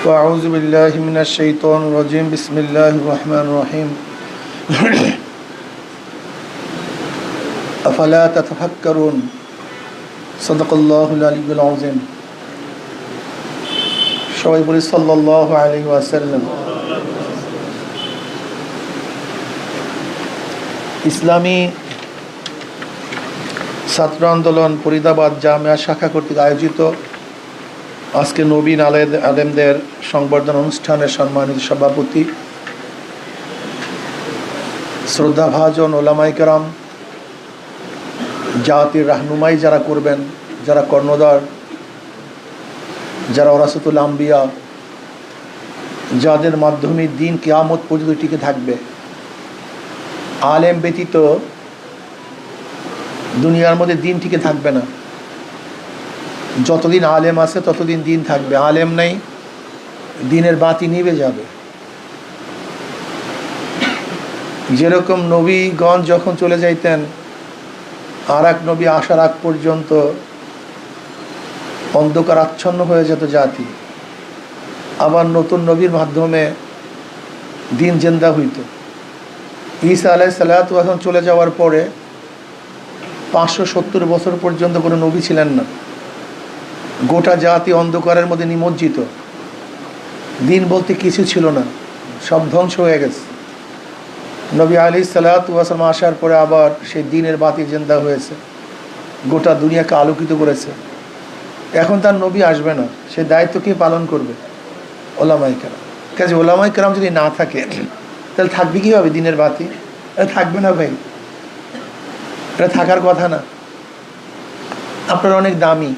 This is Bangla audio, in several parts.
أعوذ بالله من الشيطان الرجيم بسم الله الرحمن الرحيم أفلا تتفكرون صدق الله العلي العظيم সবাই বলি সাল্লাল্লাহু আলাইহি ওয়াসাল্লাম। ইসলামী ছাত্র আন্দোলন ফরিদাবাদ জামিয়া শাখা কর্তৃক আয়োজিত আজকে নবীন আলেমদের সংবর্ধনা অনুষ্ঠানের সম্মানিত সভাপতি, শ্রদ্ধাভাজন ওলামায়ে কেরাম, জাতির রাহনুমাই যারা করবেন, যারা কর্ণধার, যারা ওরাসাতুল আম্বিয়া, যাদের মাধ্যমে দিন কিয়ামত পর্যন্ত টিকে থাকবে। আলেম ব্যতীত দুনিয়ার মধ্যে দিন টিকে থাকবে না। যতদিন আলেম আছে ততদিন দিন থাকবে, আলেম নেই, দিনের বাতি নিভে যাবে। যেরকম নবীগণ যখন চলে যাইতেন, আর এক নবী আসার আগ পর্যন্ত অন্ধকার আচ্ছন্ন হয়ে যেত জাতি, আবার নতুন নবীর মাধ্যমে দিন জিন্দা হইত। ঈসা আলাইহিস সালাতু ওয়াস সালাম চলে যাওয়ার পরে 570 বছর পর্যন্ত কোনো নবী ছিলেন না। গোটা জাতি অন্ধকারের মধ্যে নিমজ্জিত, দিন বলতে কিছু ছিল না, সব ধ্বংস হয়ে গেছে। নবী আলাইহিস সালাতু ওয়াস সালাম আসার পরে আবার সেই দিনের বাতি জিন্দা হয়েছে, গোটা দুনিয়াকে আলোকিত করেছে। এখন তার নবী আসবে না, সেই দায়িত্ব কে পালন করবে? ওলামায়ে কেরাম। কাজে ওলামায়ে কেরাম যদি না থাকে তাহলে থাকবে কীভাবে দিনের বাতি? এটা থাকবে না ভাই, এটা থাকার কথা না। আপনারা অনেক দামি,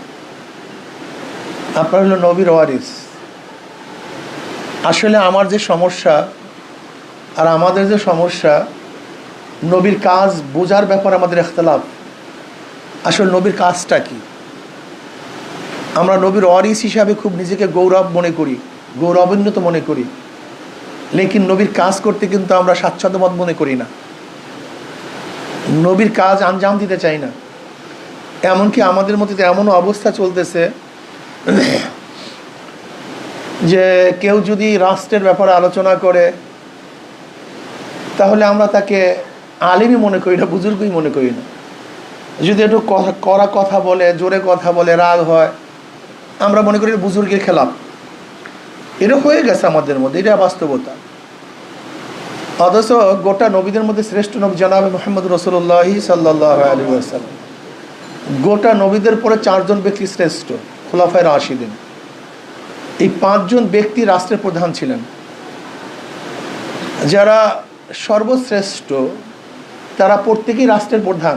আপনারা হলো নবীর ওয়ারিস। আসলে আমার যে সমস্যা আর আমাদের যে সমস্যা, নবীর কাজ বোঝার ব্যাপার আমাদের ইখতিলাফ। আসলে নবীর কাজটা কি? আমরা নবীর ওয়ারিস হিসাবে খুব নিজেকে গৌরব মনে করি, গৌরবান্বিত মনে করি, লেকিন নবীর কাজ করতে কিন্তু আমরা স্বাচ্ছন্দ্যবোধ মনে করি না, নবীর কাজ আঞ্জাম দিতে চাই না। এমনকি আমাদের মধ্যে এমনও অবস্থা চলতেছে যে কেউ যদি রাষ্ট্রের ব্যাপারে আলোচনা করে তাহলে আমরা তাকে আলিমই মনে করি না, বুজুর্গই মনে করি না। যদি একটু কড়া কথা বলে, জোরে কথা বলে, রাগ হয়, আমরা মনে করি বুজুর্গের খেলাফ। এটা হয়ে গেছে আমাদের মধ্যে, এটা বাস্তবতা। অথচ গোটা নবীদের মধ্যে শ্রেষ্ঠ নবী জনাবে মুহাম্মদ রাসূলুল্লাহ সাল্লাল্লাহু আলাইহি ওয়াসাল্লাম। গোটা নবীদের পরে 4 জন ব্যক্তি শ্রেষ্ঠ, খুলাফায়ে রাশিদিন। এই 5 জন ব্যক্তি রাষ্ট্রের প্রধান ছিলেন, যারা সর্বশ্রেষ্ঠ, তারা প্রত্যেকেই রাষ্ট্রের প্রধান।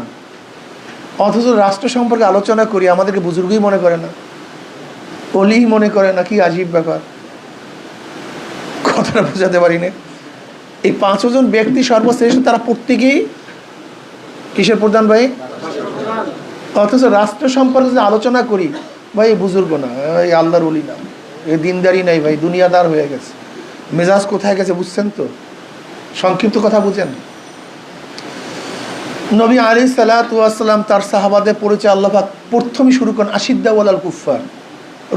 অথচ রাষ্ট্র সম্পর্কে আলোচনা করি, আমাদেরকে বুজুর্গই মনে করে না, অলি মনে করে না। কি আজীব ব্যাপার, কথাটা বোঝাতে পারি না। এই 5 জন ব্যক্তি সর্বশ্রেষ্ঠ, তারা প্রত্যেকেই কিসের প্রধান ভাই? অথচ রাষ্ট্র সম্পর্কে যদি আলোচনা করি, ভাই এই বুজুর্গ না, এই আল্লাহর ওলি না, এই দিনদারি নাই ভাই, দুনিয়াদার হয়ে গেছে। মেজাজ কোথায় গেছে বুঝছেন তো? সংক্ষিপ্ত কথা বুঝেন। নবী আলাইহিস সালাতু ওয়াস সালাম তার সাহাবাদের পরিচয় আল্লাহ পাক প্রথমে শুরু করেন আশিদ্দাউ আলাল কুফফার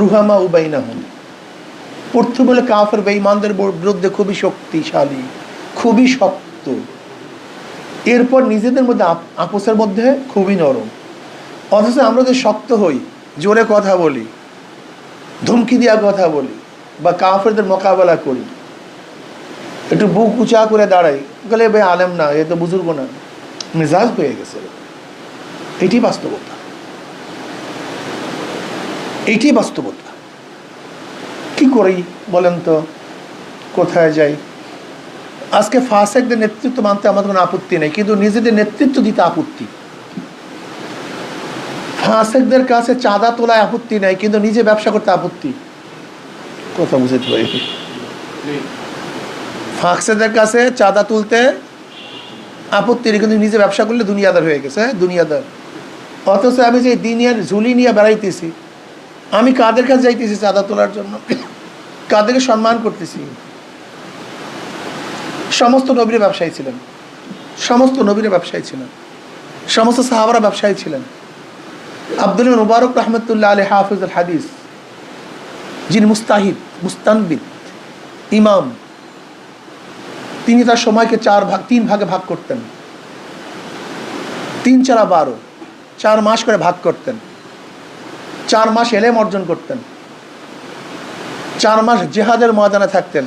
রুহামাউ বাইনাহুম। প্রথম বলে কাফের বেঈমানদের বিরুদ্ধে খুবই শক্তিশালী, খুবই শক্ত। এরপর নিজেদের মধ্যে আপোসের মধ্যে খুবই নরম। অথচ আমরা যে শক্ত হই, জোরে কথা বলি, ধমকি দেওয়া কথা বলি, বা কাফেরদের মোকাবেলা করি, একটু বুক উঁচা করে দাঁড়াই, গেলে ভাই আলেম না, এ তো বুজুর্গ না, মেজাজ হয়ে গেছে। এটি বাস্তবতা, এইটি বাস্তবতা। কি করি বলেন তো, কোথায় যাই? আজকে ফাসেকদের নেতৃত্ব মানতে আমাদের কোনো আপত্তি নেই, কিন্তু নিজেদের নেতৃত্ব দিতে আপত্তি। ফাসেকদের কাছে চাঁদা তোলায় আপত্তি নেই, কিন্তু নিজে ব্যবসা করতে আপত্তি। কথা বুঝতে পারি? ফাসেকদের কাছে চাঁদা তুলতে আপত্তি নেই, কিন্তু নিজে ব্যবসা করলে দুনিয়াদার হয়ে গেছে। দুনিয়াদার। অথচ আমি যে দিনের ঝুলি নিয়ে বেড়াইতেছি, আমি কাদের কাছে যাইতেছি চাঁদা তোলার জন্য? কাদেরকে সম্মান করতেছি? সমস্ত নবীর ব্যবসায়ী ছিলেন, সমস্ত নবীর ব্যবসায়ী ছিলেন, সমস্ত সাহাবারা ব্যবসায়ী ছিলেন। আব্দুল মুবারক রহমতুল্লাহ আলাইহি হাফিজুল হাদিস, যিনি মুস্তাহিদ, মুস্তানবিদ ইমাম, তিনি তার সময়কে 3 ভাগে ভাগ করতেন। 3 4 12, 4 মাস করে ভাগ করতেন। 4 মাস এলেম অর্জন করতেন, 4 মাস জিহাদের ময়দানে থাকতেন,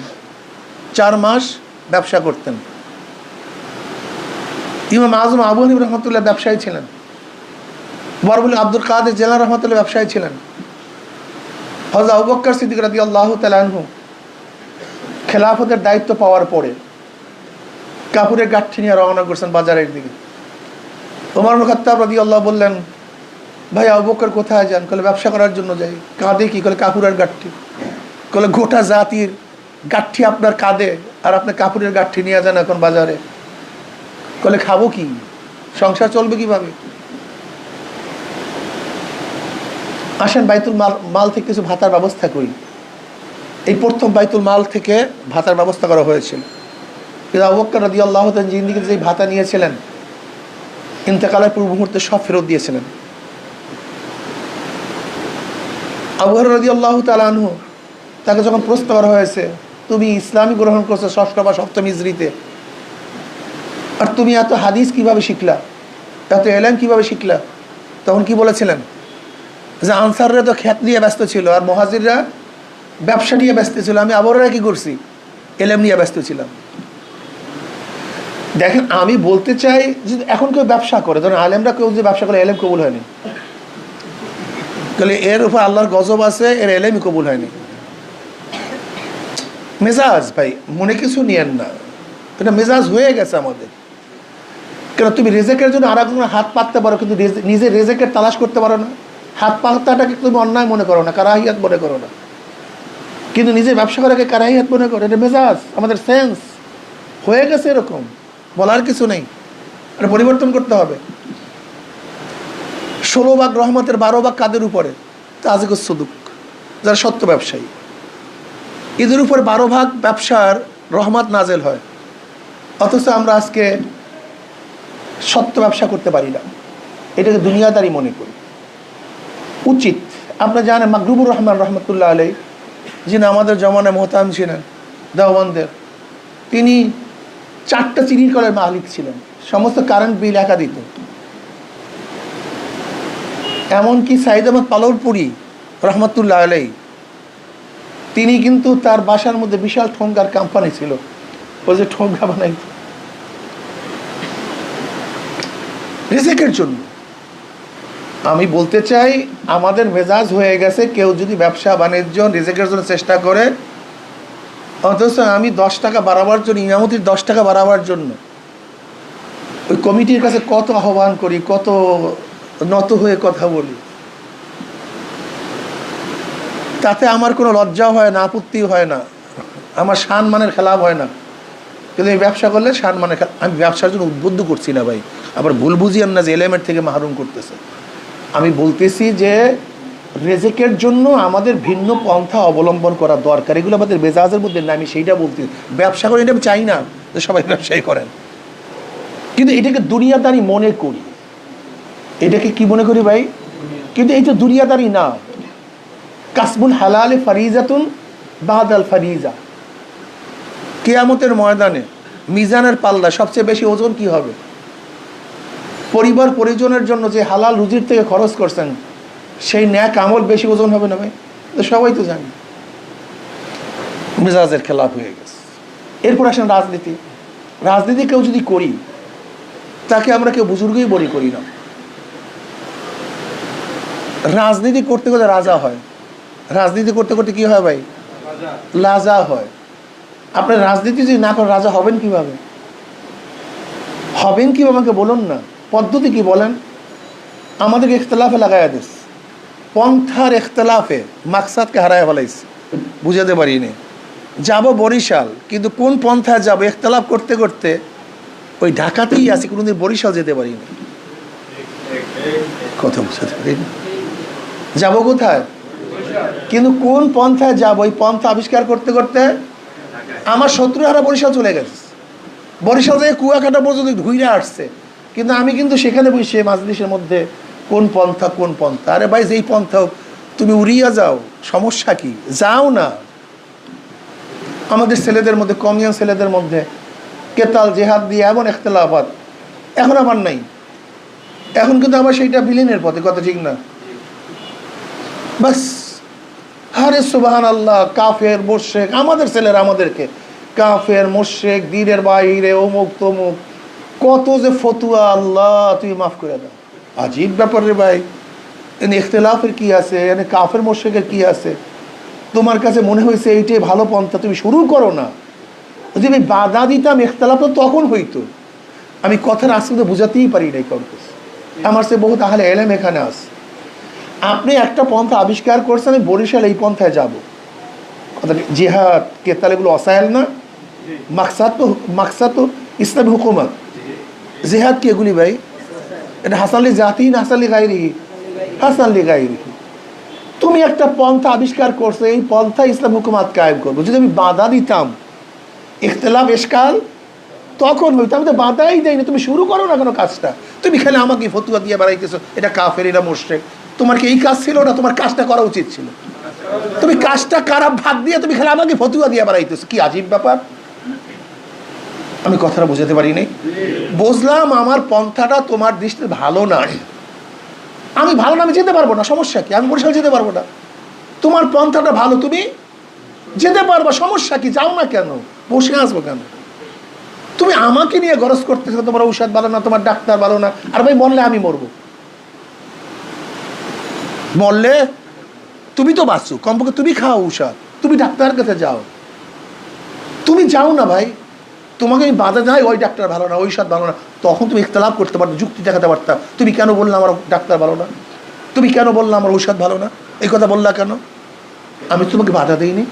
4 মাস ব্যবসা করতেন। ইমাম আজম আবু হানিফা রহমতুল্লাহ ব্যবসায়ী ছিলেন। বরবলি আব্দুল কাদের জিলানী রহমতুল্লাহ ব্যবসায়ী ছিলেন। হযরত আবু বকর সিদ্দিক রাদিয়াল্লাহু তাআলা আনহু খেলাফতের দায়িত্ব পাওয়ার পরে কাপড়ের গাঁঠি নিয়ে রওনা করছেন বাজারের দিকে। ওমর ইবনে খাত্তাব রাদিয়াল্লাহু বললেন, ভাই আবু বকর কোথায় যান? বলে ব্যবসা করার জন্য যাই। কাঁধে কি? বলে কাপড়ের গাঁঠি। বলে গোটা জাতির গাঁঠি আপনার কাঁধে, আর আপনি কাপড়ের গাঁঠি নিয়ে যান এখন বাজারে। বলে খাবো কি? সংসার চলবে কিভাবে? আসেন বাইতুল মাল থেকে কিছু ভাতার ব্যবস্থা করি। এই প্রথম বাইতুল মাল থেকে ভাতার ব্যবস্থা করা হয়েছিল। কিন্তু আবু বকর রাদিয়াল্লাহু তাআলা জিন্দেগিতে যে ভাতা নিয়েছিলেন, ইন্তেকালের পূর্ব মুহূর্তে সব ফেরত দিয়েছিলেন। আবু হুরায়রা রাদিয়াল্লাহু তাআলা আনহু, তাকে যখন প্রশ্ন করা হয়েছে, তুমি ইসলামী গ্রহণ করছো 6ষ্ঠ বা 7ম হিজরিতে, আর তুমি এত হাদিস কিভাবে শিখলা, এত এলেম কিভাবে শিখলা? তখন কি বলেছিলেন? যে আনসাররা তো ক্ষেত নিয়ে ব্যস্ত ছিল, আর মুহাজিররা ব্যবসা নিয়ে ব্যস্ত ছিল, আমি আবু হুরায়রা কি করছি? এলেম নিয়ে ব্যস্ত ছিলাম। দেখেন, আমি বলতে চাই যে এখন কেউ ব্যবসা করে, ধরেন আলেমরা কেউ যে ব্যবসা করে, এলেম কবুল হয়নি, তাহলে এর উপর আল্লাহর গজব আছে, এর এলেমই কবুল হয়নি। মেজাজ ভাই, মনে কিছু নিয়েন না, এটা মেজাজ হয়ে গেছে আমাদের। কেন তুমি রেজেকের জন্য আর একজনের হাত পাততে পারো, কিন্তু নিজের রেজেকের তালাশ করতে পারো না। হাত পাতাটাকে তুমি অন্যায় মনে করো না, কারাহিয়াত মনে করো না, কিন্তু নিজের ব্যবসা করাকে কারাহিয়াত মনে করো। এটা মেজাজ, আমাদের সেন্স হয়ে গেছে এরকম, বলার কিছু নেই, এটা পরিবর্তন করতে হবে। 16 ভাগ রহমতের 12 ভাগ কাদের উপরে? তাজিকুস সুদুক, যারা সত্য ব্যবসায়ী, এদের উপর 12 ভাগ ব্যবসার রহমত নাজেল হয়। অথচ আমরা আজকে সত্য ব্যবসা করতে পারি না, এটাকে দুনিয়াদারি মনে করি। উচিত, আপনারা জানেন মাগরুবুর রহমান রহমতুল্লাহ আলাইহি, যিনি আমাদের জমানায় মোহতাম ছিলেন দেওবন্দের, তিনি 4টা চিনির কলের মালিক ছিলেন, সমস্ত কারেন্ট বিল একা দিত। এমনকি সাইদ আহমদ পালরপুরি রহমতুল্লাহ আলাইহি, তিনি কিন্তু তার বাসার মধ্যে বিশাল ঠোঙ্গার কোম্পানি ছিল, ওই যে ঠোঙ্গা বানাই রিজিকের জন্য। আমি বলতে চাই, আমাদের মেজাজ হয়ে গেছে, কেউ যদি ব্যবসা বাণিজ্য রিজিকের জন্য চেষ্টা করে, অথচ আমি 10 টাকা বাড়াবার জন্য, ইমামতির 10 টাকা বাড়াবার জন্য ওই কমিটির কাছে কত আহ্বান করি, কত নত হয়ে কথা বলি, তাতে আমার কোনো লজ্জাও হয় না, আপত্তিও হয় না, আমার সম্মানের খেলাপ হয় না। কিন্তু এই ব্যবসা করলে সম্মানের, আমি ব্যবসার জন্য উদ্বুদ্ধ করছি না ভাই, আবার ভুল বুঝিয়েন না যে এলেমের থেকে মাহরুম করতেছে। আমি বলতেছি যে রেজেকের জন্য আমাদের ভিন্ন পন্থা অবলম্বন করা দরকার, এগুলো আমাদের মেজাজের মধ্যে না, আমি সেইটা বলতে। ব্যবসা করে এটা আমি চাই না যে সবাই ব্যবসায়ী করেন, কিন্তু এটাকে দুনিয়াদারি মনে করি। এটাকে কি মনে করি ভাই? কিন্তু এটা দুনিয়াদারি না। কাসবুল হালালে ফারিজাতুন বাদাল ফারিজা, কিয়ামতের ময়দানে মিজানের পাল্লা সবচেয়ে বেশি ওজন কি হবে? পরিবার পরিজনের জন্য যে হালাল রুজির থেকে খরচ করছেন, সেই ন্যাক আমল বেশি ওজন হবে না ভাই? তো সবাই তো জানি। মেজাজের খেলাফ হয়ে গেছে। এরপর আসেন রাজনীতি। রাজনীতি কেউ যদি করি, তাকে আমরা কেউ বুজুর্গই বলি করি না। রাজনীতি করতে করতে রাজা হয়, রাজনীতি করতে করতে কি হয় ভাই? লাজা হয়। আপনার রাজনীতি যদি না করেন, রাজা হবেন কিভাবে? হবেন কি আমাকে বলুন না, পদ্ধতি কি বলেন? আমাদেরকে ইখতলাফে লাগাইয়া দিস, পন্থার ইখতলাফে মাকসাদকে হারায় ফেলাইছে, বুঝাতে পারিনি। যাব বরিশাল, কিন্তু কোন পন্থায় যাব ইখতলাফ করতে করতে ওই ঢাকাতেই আছি, কোনোদিন বরিশাল যেতে পারিনি। কথা বুঝাতে পারিনি, যাবো কোথায়, কিন্তু কোন পন্থায় যাব, ওই পন্থা আবিষ্কার করতে করতে আমার শত্রুহারা বরিশাল চলে গেছে। বরিশাল থেকে কুয়াকাটা পর্যন্ত ঘুরে আসছে, কিন্তু আমি কিন্তু সেখানে বসে মাজলিসের মধ্যে কোন পন্থা কোন পন্থা। আরে ভাই, যেই পন্থা হোক, তুমি উড়িয়া যাও, সমস্যা কি? যাও না, আমাদের ছেলেদের মধ্যে, কমিয়ান ছেলেদের মধ্যে কেতাল জেহাদ দিয়ে এমন ইখতিলাফাত এখন আবার নাই। এখন কিন্তু আবার সেইটা বিলীনের পথে, কথা ঠিক না? বাস আরে সুবহানাল্লাহ, কাফের মুশরিক, আমাদের ছেলেরা আমাদেরকে কাফের মুশরিক, দ্বীনের বাইরে, অমুক তমুক, কত যে ফতুয়া, আল্লাহ তুই মাফ করে দাও। আজীব ব্যাপার রে ভাই, এনে ইখতিলাফের কি আছে, এনে কাফের মুশরিকের কি আছে? তোমার কাছে মনে হয়েছে এইটাই ভালো পন্থা, তুমি শুরু করো না। যদি আমি বাধা দিতাম ইখতিলাফ তো তখন হইতো। আমি কথার আসলে বুঝাতেই পারি নাই কাউকে। আমার সে বহুত আহলে ইলম এখানে আছে। আপনি একটা পন্থা আবিষ্কার করছেন, আমি বরিশাল এই পন্থায় যাব, জিহাদ কেতাল এগুলো অসাইল না? মাকসাদ তো ইসলামী হুকুমত। জিহাদ কি এগুলি ভাই? এটা হাসানলি জাতি না হাসানলি গায়রি? হাসানলি গায়রি। তুমি একটা পন্থা আবিষ্কার করছো, এই পন্থা ইসলাম হুকুমাত কায়েম করবো। যদি আমি বাধা দিতাম ইখতিলাফ এশকাল তখন হইতো। আমি তো বাধাই দেয় না, তুমি শুরু করো না কোনো কাজটা। তুমি খেলে আমাকে ফতুয়া দিয়ে বেড়াইতেছো, এটা কাফের, এটা মুশরিক। তোমার কি এই কাজ ছিল না? তোমার কাজটা করা উচিত ছিল। তুমি কাজটা খারাপ ভাগ দিয়ে তুমি খেলে আমাকে ফতুয়া দিয়ে বেড়াইতেছো, কি আজীব ব্যাপার। আমি কথাটা বুঝাতে পারি নাই? বুঝলাম আমার পন্থাটা তোমার দৃষ্টিতে ভালো না, আমি ভালো না, আমি যেতে পারবো না, সমস্যা কি? আমি বরিশাল যেতে পারবো না। তোমার পন্থাটা ভালো, তুমি যেতে পারবা, সমস্যা কি? যাও না কেন, বসে আসবো কেন? তুমি আমাকে নিয়ে গরজ করতেছো, তোমার ঔষধ ভালো না, তোমার ডাক্তার ভালো না। আর ভাই মরলে আমি মরবো, মরলে তুমি তো বাঁচো, কমপক্ষে তুমি খাও ঔষধ, তুমি ডাক্তারের কাছে যাও। তুমি যাও না ভাই, তোমাকে আমি বাধা যাই, ওই ডাক্তার ভালো না, ঔষধ ভালো না, তখন তুমি ইখতিলাফ করতে পারতো, যুক্তি দেখাতে পারতা। তুমি কেন বললে আমার ডাক্তার ভালো না? তুমি কেন বললে আমার ঔষধ ভালো না? এই কথা বললা কেন? আমি তোমাকে বাধা দিইনি।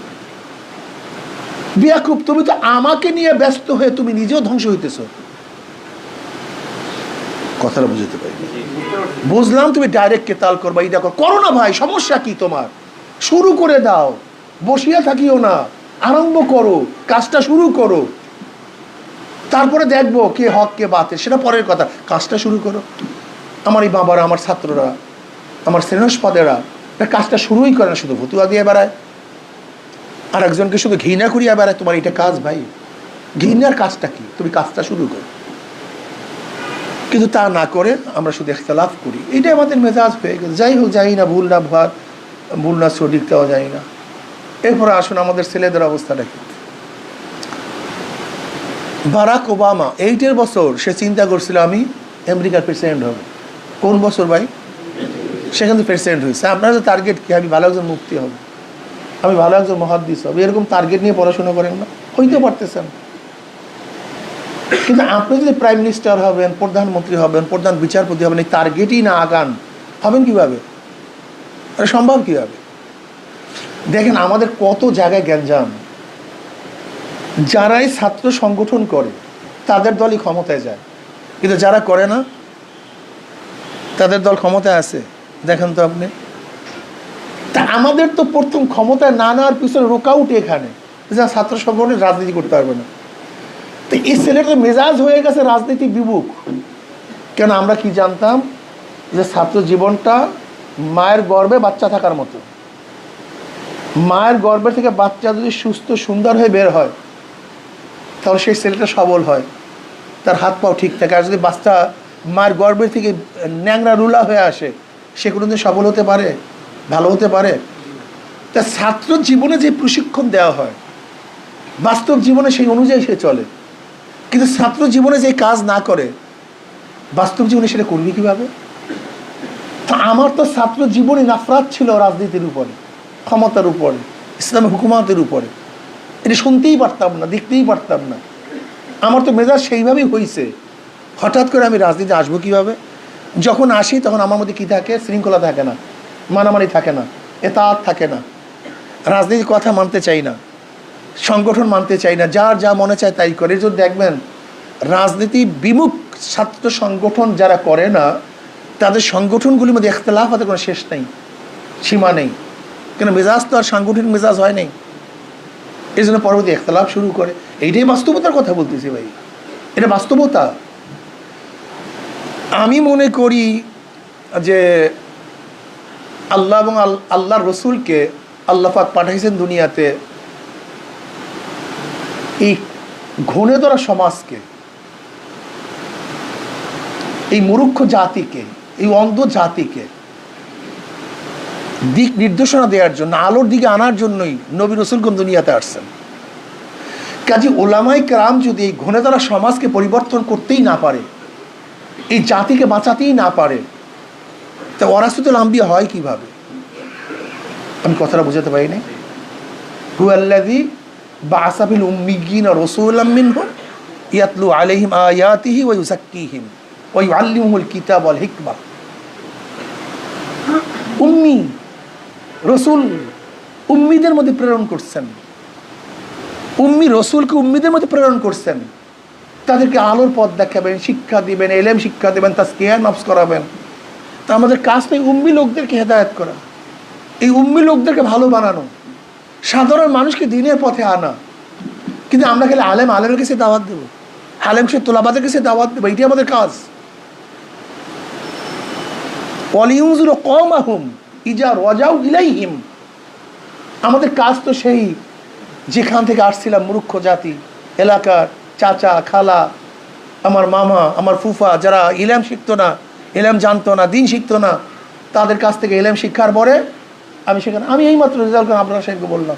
বিয়াকুব, তুমি তো আমাকে নিয়ে ব্যস্ত হয়ে তুমি নিজেও ধ্বংস হইতেছ। কথাটা বুঝতে পারি। বুঝলাম তুমি ডাইরেক্ট কেতাল করবা, এটা করো না ভাই, সমস্যা কি তোমার? শুরু করে দাও, বসিয়া থাকিও না, আরম্ভ করো, কাজটা শুরু করো। তারপরে দেখবো কে হক কে বাতিল, সেটা পরের কথা। কাজটা শুরু করো। আমার এই বাবারা, আমার ছাত্ররা, আমার শ্রেণস্পদেরা কাজটা শুরুই করে না, শুধু ফতুয়া দিয়ে বেড়ায়, আর একজনকে শুধু ঘৃণা করিয়া বেড়ায়। তোমার এটা কাজ ভাই? ঘৃণার কাজটা কি? তুমি কাজটা শুরু করো। কিন্তু তা না করে আমরা শুধু ইখতিলাফ করি, এটাই আমাদের মেজাজ হয়ে গেছে। যাই হোক, যাই না, ভুল না ভুল না সঠিক দেওয়া যায় না। এরপরে আসুন আমাদের ছেলেদের অবস্থাটা কি। বারাক ওবামা 8 বছর সে চিন্তা করছিল আমি আমেরিকার প্রেসিডেন্ট হব। কোন বছর ভাই? সেখান থেকে প্রেসিডেন্ট হয়েছে। আপনার তো টার্গেট কি? আমি ভালো একজন মুফতি হব, আমি ভালো একজন মুহাদ্দিস হব, এরকম টার্গেট নিয়ে পড়াশোনা করেন না, হইতে পারতেছেন। কিন্তু আপনি যদি প্রাইম মিনিস্টার হবেন, প্রধানমন্ত্রী হবেন, প্রধান বিচারপতি হবেন, এই টার্গেটই না আগান, হবেন কিভাবে? এটা সম্ভব কিভাবে? দেখেন আমাদের কত জায়গায় গ্যাঞ্জাম। যারাই ছাত্র সংগঠন করে তাদের দলই ক্ষমতায় যায়, কিন্তু যারা করে না তাদের দল ক্ষমতায় আছে। দেখেন তো আপনি। তা আমাদের তো প্রথম ক্ষমতায় না নেওয়ার পিছনে রোকাউট এখানে, যারা ছাত্র সংগঠনের রাজনীতি করতে পারবে না। তো এই ছেলেটা মেজাজ হয়ে গেছে রাজনীতি বিমুখ। কেন? আমরা কি জানতাম যে ছাত্র জীবনটা মায়ের গর্ভে বাচ্চা থাকার মতো। মায়ের গর্ভের থেকে বাচ্চা যদি সুস্থ সুন্দর হয়ে বের হয় তাহলে সেই ছেলেটা সবল হয়, তার হাত পাও ঠিক থাকে। আর যদি বাচ্চা মায়ের গর্ভের থেকে ন্যাংরা রুলা হয়ে আসে, সে কোনোদিন সবল হতে পারে, ভালো হতে পারে? তা ছাত্র জীবনে যে প্রশিক্ষণ দেওয়া হয় বাস্তব জীবনে সেই অনুযায়ী সে চলে। কিন্তু ছাত্র জীবনে যে কাজ না করে বাস্তব জীবনে সেটা করবি কিভাবে? তা আমার তো ছাত্র জীবনে নাফরাত ছিল রাজনীতির উপরে, ক্ষমতার উপরে, ইসলামী হুকুমাতের উপরে। এটা শুনতেই পারতাম না, দেখতেই পারতাম না। আমার তো মেজাজ সেইভাবেই হয়েছে। হঠাৎ করে আমি রাজনীতি আসবো কিভাবে? যখন আসি তখন আমার মধ্যে কী থাকে? শৃঙ্খলা থাকে না, মানামানি থাকে না, এতাত থাকে না, রাজনীতির কথা মানতে চাই না, সংগঠন মানতে চাই না, যার যা মনে চায় তাই করে। যদি দেখবেন রাজনীতি বিমুখ ছাত্র সংগঠন যারা করে না তাদের সংগঠনগুলির মধ্যে ইখতিলাফ হতে কোনো শেষ নেই, সীমা নেই। কেন? মেজাজ তো আর সাংগঠনিক মেজাজ হয় নাই, এই জন্য পরবর্তী ইখতিলাফ শুরু করে। এইটাই বাস্তবতার কথা বলতেছি ভাই, এটা বাস্তবতা। আমি মনে করি যে আল্লাহ এবং আল্লাহর রসুলকে আল্লাহ পাক পাঠাইছেন দুনিয়াতে এই ঘনে ধরা সমাজকে, এই মূর্খ জাতিকে, এই অন্ধ জাতিকে দিক নির্দেশনা দেওয়ার জন্য, আলোর দিকে আনার জন্যই নবী রাসূলগণ দুনিয়াতে আসছেন। কাজী ওলামায়ে কেরাম যদি এই ঘনে ধরা সমাজকে পরিবর্তন করতেই না পারে, এই জাতিকে বাঁচাতেই না পারে, তা ওয়ারাসাতুল আম্বিয়া হয় কিভাবে? আমি কথাটা বুঝাতে পারিনি। হুয়াল্লাযী বা'আসা ফিল উম্মিয়্যিনা রাসূলাম মিনহুম ইয়াতলু আলাইহিম আয়াতিহি ওয়া ইউযাক্কিহিম ওয়া ইউআল্লিমুহুল কিতাব ওয়াল হিকমা। উম্মি রসুল উম্মিদের মধ্যে প্রেরণ করছেন, উম্মি রসুলকে উম্মিদের মধ্যে প্রেরণ করছেন, তাদেরকে আলোর পথ দেখাবেন, শিক্ষা দিবেন, এলেম শিক্ষা দেবেন, তাজকিয়া নফস করাবেন। তা আমাদের কাজ নেই উম্মি লোকদেরকে হেদায়েত করা, এই উম্মি লোকদেরকে ভালো বানানো, সাধারণ মানুষকে দিনের পথে আনা। কিন্তু আমরা খালি আলেমের কাছে দাওয়াত দেবো, সে তোলাবাদের কাছে দাওয়াত দেবো, এটি আমাদের কাজ। ওয়ালিউযিরু কওমাহুম ইজা রাজাউ ইলাইহিম। আমাদের কাজ তো সেই যেখান থেকে আসছিলাম, মূর্খ জাতি, এলাকার চাচা খালা, আমার মামা, আমার ফুফা, যারা ইলম শিখতো না, ইলম জানতো না, দিন শিখতো না, তাদের কাছ থেকে ইলম শিক্ষার পরে আমি সেখানে, আমি এইমাত্র রেজাল্ট করে আপনার সাহেবকে বললাম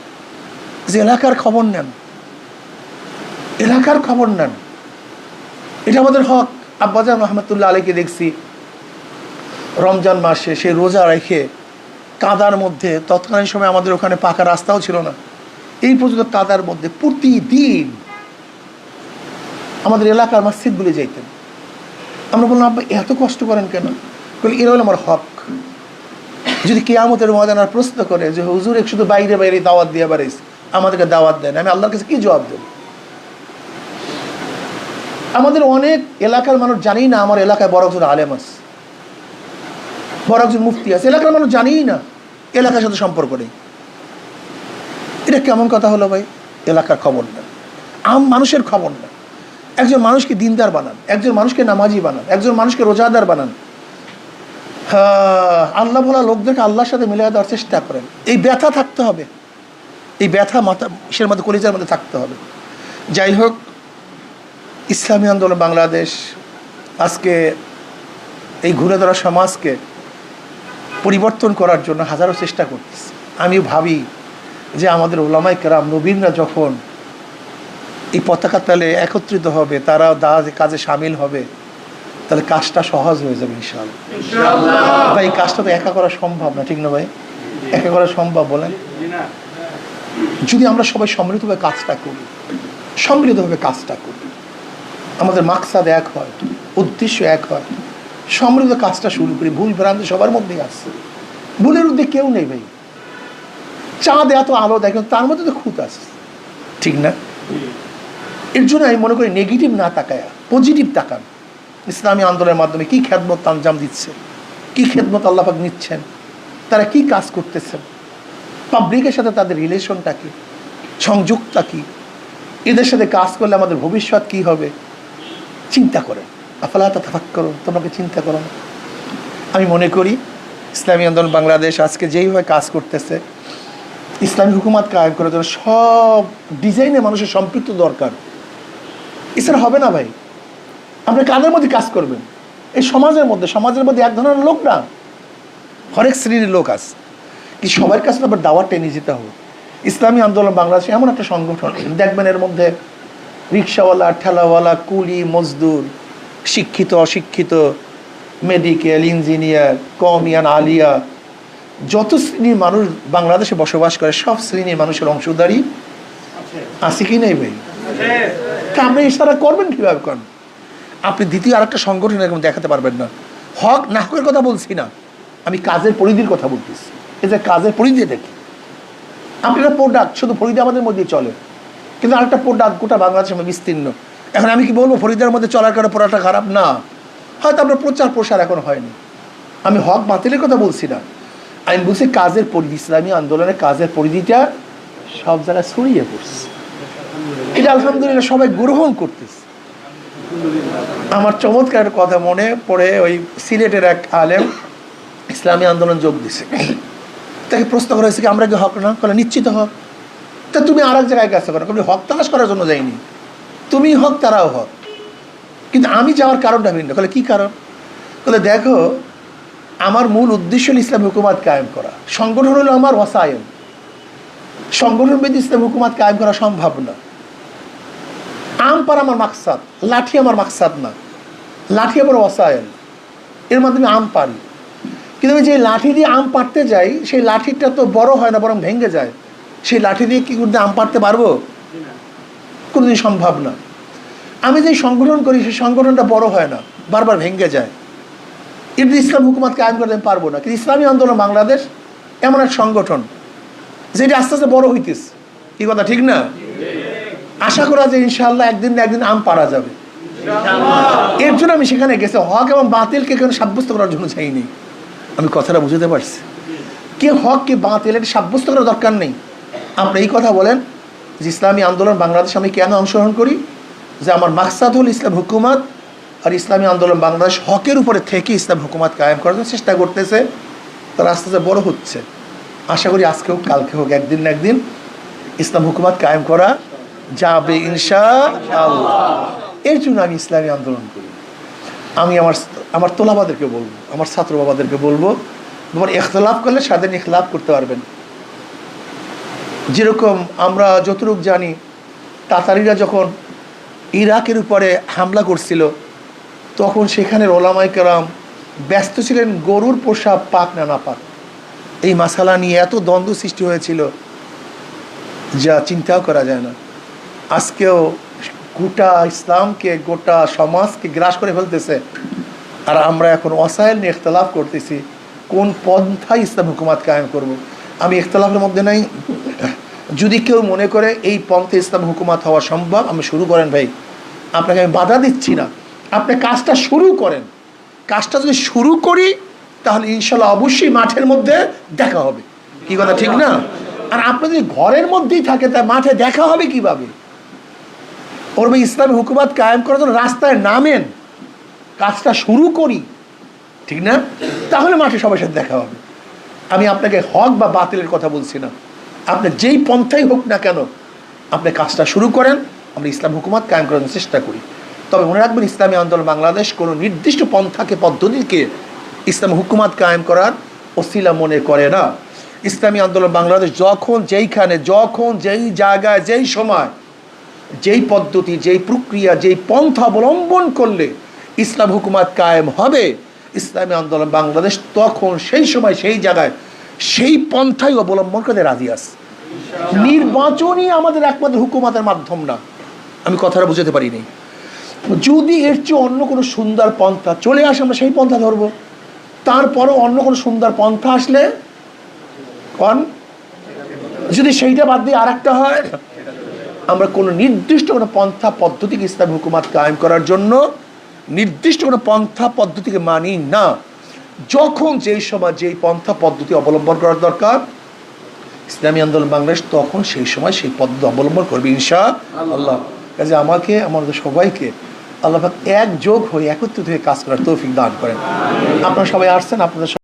যে এলাকার খবর নেন, এলাকার খবর নেন, এটা আমাদের হক। আব্বাজান রহমতুল্লাহ আলাইকে দেখছি রমজান মাসে সে রোজা রেখে কাদার মধ্যে, তৎকালীন সময় আমাদের ওখানে পাকা রাস্তাও ছিল না, এই পর্যন্ত কাদার মধ্যে প্রতিদিন আমাদের এলাকার মসজিদগুলি যাইতেন। আমরা বললাম আব্বা এত কষ্ট করেন কেন? বলি এরা হলো আমার হক। যদি কিয়ামতের ময়দানে প্রশ্ন করে যে হুজুর এক শুধু বাইরে বাইরে দাওয়াত দিয়ে বেড়াইস, আমাদেরকে দাওয়াত দেন, আমি আল্লাহর কাছে কি জবাব দেব? আমাদের অনেক এলাকার মানুষ জানেই না আমার এলাকায় বড় একজন আলেম আছে, বড় একজন মুফতি আছে, এলাকার মানুষ জানেই না, এলাকার সাথে সম্পর্ক নেই। এটা কেমন কথা হলো ভাই? এলাকার খবর না, আম মানুষের খবর না। একজন মানুষকে দিনদার বানান, একজন মানুষকে নামাজি বানান, একজন মানুষকে রোজাদার বানান, হ্যাঁ আল্লাহ বলা লোকদেরকে আল্লাহর সাথে মিলিয়ে দেওয়ার চেষ্টা করেন। এই ব্যথা থাকতে হবে, এই ব্যথা মাথার মধ্যে, কলিজার মধ্যে থাকতে হবে। যাই হোক, ইসলামী আন্দোলন বাংলাদেশ আজকে এই ঘুরে ধরা সমাজকে পরিবর্তন করার জন্য হাজারো চেষ্টা করতেছে। আমি ভাবি যে আমাদের ওলামায়ে কেরাম নবীনরা যখন এই পতাকা তলে একত্রিত হবে, তারা কাজে সামিল হবে, তাহলে কাজটা সহজ হয়ে যাবে ইনশাআল্লাহ। ভাই এই কাজটা তো একা করা সম্ভব না, ঠিক না ভাই? একা করা সম্ভব বলেন? যদি আমরা সবাই সম্মিলিতভাবে কাজটা করি, সম্মিলিতভাবে কাজটা করি, আমাদের মাকসাদ এক হয়, উদ্দেশ্য এক হয়, সম্মিলিত কাজটা শুরু করি। ভুল ভ্রান্তি সবার মধ্যেই আসছে, ভুলের মধ্যে কেউ নেই ভাই। চাঁদ এত আলো দেখেন, তার মধ্যে তো খুঁত আছে, ঠিক না? এর জন্য আমি মনে করি নেগেটিভ না তাকায় পজিটিভ তাকান। ইসলামী আন্দোলনের মাধ্যমে কী খেদমত আঞ্জাম দিচ্ছে, কী খেদমত আল্লাহ পাক নিচ্ছেন, তারা কি কাজ করতেছেন, পাবলিকের সাথে তাদের রিলেশনটা কী, সংযোগটা কী, এদের সাথে কাজ করলে আমাদের ভবিষ্যৎ কী হবে, চিন্তা করেন। আফালা তাতাফাক্কারুন, তোমাকে চিন্তা করো না। আমি মনে করি ইসলামী আন্দোলন বাংলাদেশ আজকে যেইভাবে কাজ করতেছে, ইসলামী হুকুমাত কায়েম করার জন্য সব ডিজাইনে মানুষের সম্পৃক্ত দরকার। এছাড়া হবে না ভাই। আপনি কাদের মধ্যে কাজ করবেন? এই সমাজের মধ্যে এক ধরনের লোক না, হরেক শ্রেণীর লোক আছে, কি সবার কাছে আবার দাওয়াত টেনে যেতে হবে। ইসলামী আন্দোলন বাংলাদেশ এমন একটা সংগঠন, দেখবেন এর মধ্যে রিক্সাওয়ালা, ঠেলাওয়ালা, কুলি, মজদুর, শিক্ষিত অশিক্ষিত, মেডিকেল, ইঞ্জিনিয়ার, কমিয়ান, আলিয়া, যত শ্রেণীর মানুষ বাংলাদেশে বসবাস করে সব শ্রেণীর মানুষের অংশদারি আছে কি নেই ভাই? তা আপনি ইশারা করবেন কীভাবে? করেন আপনি দ্বিতীয় আর একটা সংগঠন এরকম দেখাতে পারবেন না। হক না হকের কথা বলছি না, আমি কাজের পরিধির কথা বলতেছি। এই যে কাজের পরিধি দেখি, আপনি একটা প্রোডাক্ট, শুধু ফরিদে আমাদের মধ্যেই চলে, কিন্তু আরেকটা প্রোডাক্ট গোটা বাংলাদেশের মধ্যে বিস্তীর্ণ। এখন আমি কি বলবো ফরিদের মধ্যে চলার কারণে প্রোডাক্টটা খারাপ না? হয়তো আপনার প্রচার প্রসার এখন হয়নি। আমি হক বাতিলের কথা বলছি না, আমি বলছি কাজের পরিধি। ইসলামী আন্দোলনের কাজের পরিধিটা সব জায়গায় ছড়িয়ে পড়ছে, এটা আলহামদুলিল্লাহ সবাই গ্রহণ করতেছে। আমার চমৎকার কথা মনে পড়ে, ওই সিলেটের এক আলেম ইসলামী আন্দোলন যোগ দিছে, তাকে প্রশ্ন করা হয়েছে কি আমরা কি হক না? বলে নিশ্চিত হক। তা তুমি আর এক জায়গায় কাজ করো, তুমি হক তালাশ করার জন্য যাইনি, তুমি হক তারাও হক, কিন্তু আমি যাওয়ার কারণটা ভিন্ন। বলে কী কারণ? বলে দেখো, আমার মূল উদ্দেশ্য হল ইসলাম হুকুমাত কায়েম করা, সংগঠন হলো আমার ওয়াসায়েল, সংগঠন ব্যতীত ইসলাম হুকুমাত কায়েম করা সম্ভব না। আম পারা আমার মাকসাদ, লাঠি আমার মাকসাদ না, লাঠি আমার ওয়াসায়েল, এর মাধ্যমে আম পারি। কিন্তু আমি যে লাঠি দিয়ে আম পাড়তে যাই, সেই লাঠিটা তো বড় হয় না, বরং ভেঙে যায়। সেই লাঠি দিয়ে কি করতে আম পাড়তে পারবো? কোনোদিন সম্ভব না। আমি যে সংগঠন করি, সেই সংগঠনটা বড় হয় না, বারবার ভেঙে যায়। কিন্তু ইসলাম হুকুমাত কায়েম করতে আমি পারবো না। কিন্তু ইসলামী আন্দোলন বাংলাদেশ এমন এক সংগঠন যেটি আস্তে আস্তে বড় হইতেছে। কি কথা ঠিক না? আশা করা যে ইনশাআল্লাহ একদিন না একদিন আম পাড়া যাবে। এর জন্য আমি সেখানে গেছি, হক এবং বাতিলকে কেন সাব্যস্ত করার জন্য চাইনি। আমি কথাটা বুঝতে পারছি, কে হক কে বাতিল এটা সাব্যস্ত করার দরকার নেই। আপনি এই কথা বলেন যে ইসলামী আন্দোলন বাংলাদেশ আমি কেন অংশগ্রহণ করি, যে আমার মাকসাদ হল ইসলাম হুকুমাত, আর ইসলামী আন্দোলন বাংলাদেশ হকের উপরে থেকে ইসলাম হুকুমাত কায়েম করার চেষ্টা করতেছে, তারা আস্তে আস্তে বড় হচ্ছে। আশা করি আজকে হোক কালকে হোক একদিন না একদিন ইসলাম হুকুমাত কায়েম করা যাবে ইনশাআল্লাহ। এর জন্য আমি ইসলামী আন্দোলন করি। আমি আমার তোলাবাদেরকে বলবো, আমার ছাত্র বাবাদেরকে বলবো, তোমার ইখতলাফ করলে স্বাধীন ইখতলাফ করতে পারবেন। যেরকম আমরা যতটুকু জানি, তাতারিরা যখন ইরাকের উপরে হামলা করছিল, তখন সেখানের ওলামায়ে কেরাম ব্যস্ত ছিলেন গরুর পোশাক পাক না নাপাক, এই মাসালা নিয়ে এত দ্বন্দ্ব সৃষ্টি হয়েছিল যা চিন্তাও করা যায় না। আজকেও গোটা ইসলামকে, গোটা সমাজকে গ্রাস করে ফেলতেছে, আর আমরা এখন ওয়াসাইল নিয়ে ইখতলাফ করতেছি, কোন পন্থায় ইসলাম হুকুমাত কায়েম করব। আমি ইখতলাফের মধ্যে নাই। যদি কেউ মনে করে এই পন্থে ইসলাম হুকুমাত হওয়া সম্ভব, আমি শুরু করেন ভাই, আপনাকে আমি বাধা দিচ্ছি না, আপনি কাজটা শুরু করেন। কাজটা যদি শুরু করি তাহলে ইনশাল্লাহ অবশ্যই মাঠের মধ্যে দেখা হবে। কি কথা ঠিক না? আর আপনি যদি ঘরের মধ্যেই থাকে, তা মাঠে দেখা হবে কিভাবে? ওর ভাই ইসলামী হুকুমাত কায়েম করার জন্য রাস্তায় নামেন, কাজটা শুরু করি, ঠিক না? তাহলে মাঠে সবার সাথে দেখা হবে। আমি আপনাকে হক বা বাতিলের কথা বলছি না, আপনি যেই পন্থাই হোক না কেন, আপনি কাজটা শুরু করেন, আমরা ইসলাম হুকুমাত কায়েম করার চেষ্টা করি। তবে মনে রাখবেন, ইসলামী আন্দোলন বাংলাদেশ কোনো নির্দিষ্ট পন্থাকে, পদ্ধতিকে ইসলাম হুকুমাত কায়েম করার ওসিলা মনে করে না। ইসলামী আন্দোলন বাংলাদেশ যখন যেইখানে, যখন যেই জায়গায়, যেই সময়, যেই পদ্ধতি, যেই প্রক্রিয়া, যেই পন্থা অবলম্বন করলে ইসলাম হুকুমাত কায়েম হবে, ইসলামী আন্দোলন বাংলাদেশ তখন সেই সময় সেই জায়গায় সেই পন্থাই অবলম্বন করতে রাজি আছে। নির্বাচনই আমাদের একমাত্র হুকুমাতের মাধ্যম না। আমি কথাটা বুঝাতে পারিনি। যদি এর চেয়ে অন্য কোনো সুন্দর পন্থা চলে আসে, আমরা সেই পন্থা ধরবো। তারপরও অন্য কোনো সুন্দর পন্থা আসলে যদি সেইটা বাদ দিয়ে আর একটা হয়, আমরা কোনো নির্দিষ্ট কোনো পন্থা পদ্ধতিকে ইসলাম হুকুমাত কায়েম করার জন্য নির্দিষ্ট কোনো পন্থা পদ্ধতিকে মানি না। যখন যেই সময় যেই পন্থা পদ্ধতি অবলম্বন করার দরকার ইসলামী আন্দোলন বাংলাদেশ, তখন সেই সময় সেই পদ্ধতি অবলম্বন করবে ইনশাআল্লাহ। কাজে আমাকে, আমাদের সবাইকে আল্লাহ পাক একযোগ হয়ে, একত্রিত হয়ে কাজ করার তৌফিক দান করেন। আপনারা সবাই আসছেন, আপনাদের